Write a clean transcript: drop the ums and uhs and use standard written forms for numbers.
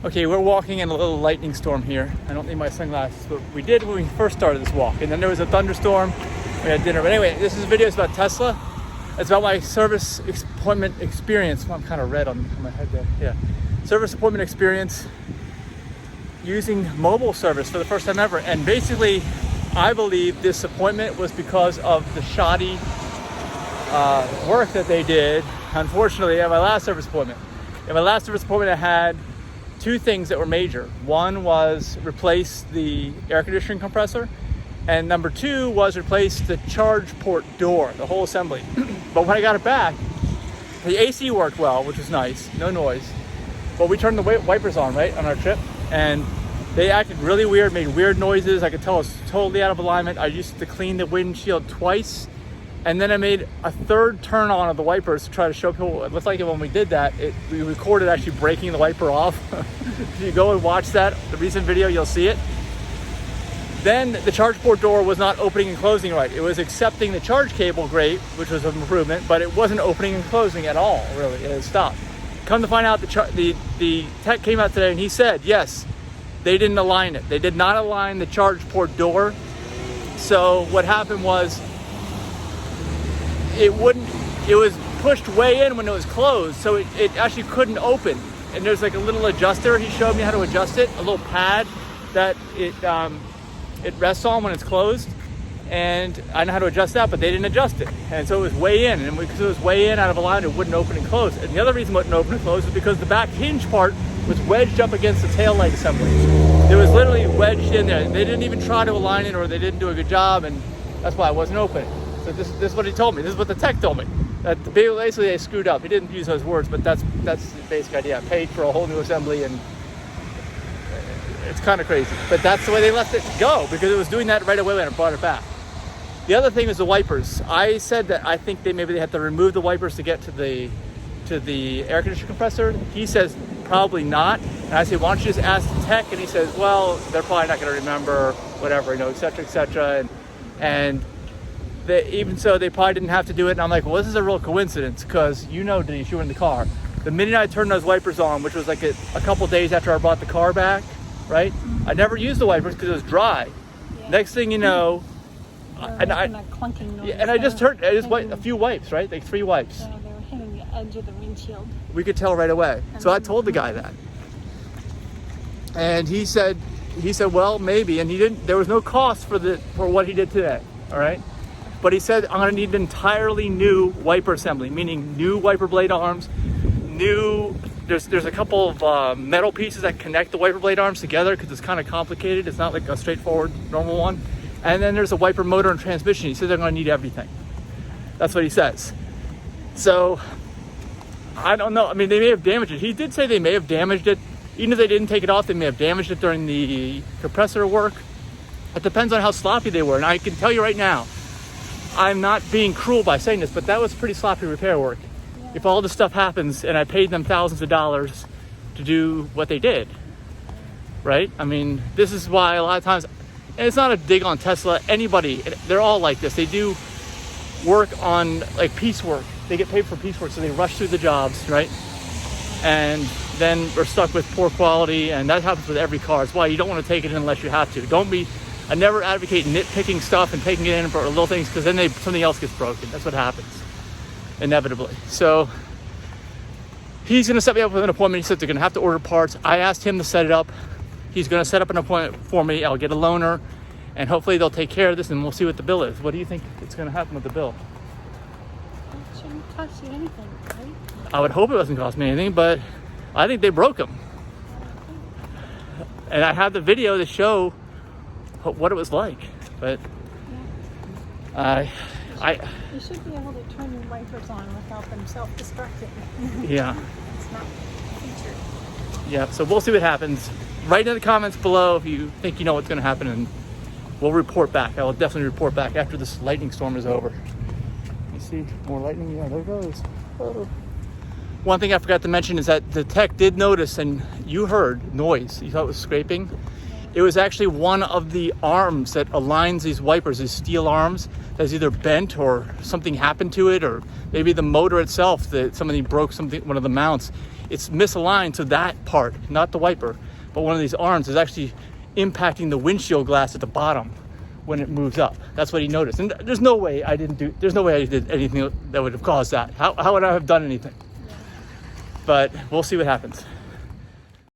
Okay, we're walking in a little lightning storm here. I don't need my sunglasses, but we did when we first started this walk. And then there was a thunderstorm. We had dinner. But anyway, this is a video about Tesla. It's about my service appointment experience. I'm kind of red on my head there. Yeah. Service appointment experience using mobile service for the first time ever. And basically, I believe this appointment was because of the shoddy work that they did, unfortunately, at my last service appointment. At my last service appointment, I had two things that were major. One was replace the air conditioning compressor, and number two was replace the charge port door, the whole assembly. But when I got it back, the AC worked well, which was nice, no noise. But we turned the wipers on, right, on our trip, and they acted really weird, made weird noises. I could tell it was totally out of alignment. I used to clean the windshield twice, and then I made a third turn on of the wipers to try to show people what it looked like. And when we did that, we recorded actually breaking the wiper off. If you go and watch that, the recent video, you'll see it. Then the charge port door was not opening and closing right. It was accepting the charge cable great, which was an improvement, but it wasn't opening and closing at all, really. It had stopped. Come to find out, the tech came out today and he said, yes, they didn't align it. They did not align the charge port door. So what happened was, it was pushed way in when it was closed, so it actually couldn't open. And there's like a little adjuster. He showed me how to adjust it, a little pad that it rests on when it's closed. And I know how to adjust that, but they didn't adjust it. And so it was way in, and because it was way in out of alignment, it wouldn't open and close. And the other reason it wouldn't open and close is because the back hinge part was wedged up against the taillight assembly. It was literally wedged in there. They didn't even try to align it, or they didn't do a good job, and that's why it wasn't opening. So this is what he told me. This is what the tech told me. That basically they screwed up. He didn't use those words, but that's the basic idea. I paid for a whole new assembly, and it's kind of crazy. But that's the way they left it go, because it was doing that right away when I brought it back. The other thing is the wipers. I said that I think maybe they had to remove the wipers to get to the air conditioner compressor. He says probably not. And I said, why don't you just ask the tech? And he says, well, they're probably not going to remember, whatever, et cetera, et cetera. And even so, they probably didn't have to do it. And I'm like, well, this is a real coincidence, because Denise, you were in the car. The minute I turned those wipers on, which was like a couple days after I brought the car back, right? I never used the wipers because it was dry. Yeah. Next thing you know, and I just heard a few wipes, right? Like 3 wipes. Yeah, they were hitting the edge of the windshield. We could tell right away. So I told the guy that. And he said, well, maybe. And there was no cost for what he did today, all right? But he said, I'm gonna need an entirely new wiper assembly, meaning new wiper blade arms, there's a couple of metal pieces that connect the wiper blade arms together, because it's kind of complicated. It's not like a straightforward normal one. And then there's a wiper motor and transmission. He said they're gonna need everything. That's what he says. So, I don't know. I mean, they may have damaged it. He did say they may have damaged it. Even if they didn't take it off, they may have damaged it during the compressor work. It depends on how sloppy they were. And I can tell you right now, I'm not being cruel by saying this, but that was pretty sloppy repair work. Yeah. If all this stuff happens and I paid them thousands of dollars to do what they did, right? I mean, this is why a lot of times, and it's not a dig on Tesla, anybody, they're all like this. They do work on like piecework. They get paid for piecework, so they rush through the jobs, right? And then we're stuck with poor quality, and that happens with every car. It's why you don't want to take it in unless you have to. I never advocate nitpicking stuff and taking it in for little things, because then something else gets broken. That's what happens, inevitably. So he's gonna set me up with an appointment. He said they're gonna have to order parts. I asked him to set it up. He's gonna set up an appointment for me. I'll get a loaner, and hopefully they'll take care of this, and we'll see what the bill is. What do you think is gonna happen with the bill? It shouldn't cost you anything, right? I would hope it doesn't cost me anything, but I think they broke them. And I have the video to show what it was like, but you should be able to turn your wipers on without them self-destructing. Yeah. It's not featured. Yeah, so we'll see what happens. Write in the comments below if you think you know what's going to happen, and we'll report back. I will definitely report back after this lightning storm is over. You see more lightning? Yeah, there it goes. Oh. One thing I forgot to mention is that the tech did notice, and you heard noise. You thought it was scraping. It was actually one of the arms that aligns these wipers, these steel arms, that's either bent or something happened to it, or maybe the motor itself, that somebody broke one of the mounts. it's misaligned, so that part, not the wiper, but one of these arms is actually impacting the windshield glass at the bottom when it moves up. That's what he noticed. And there's no way I did anything that would have caused that. How would I have done anything? But we'll see what happens.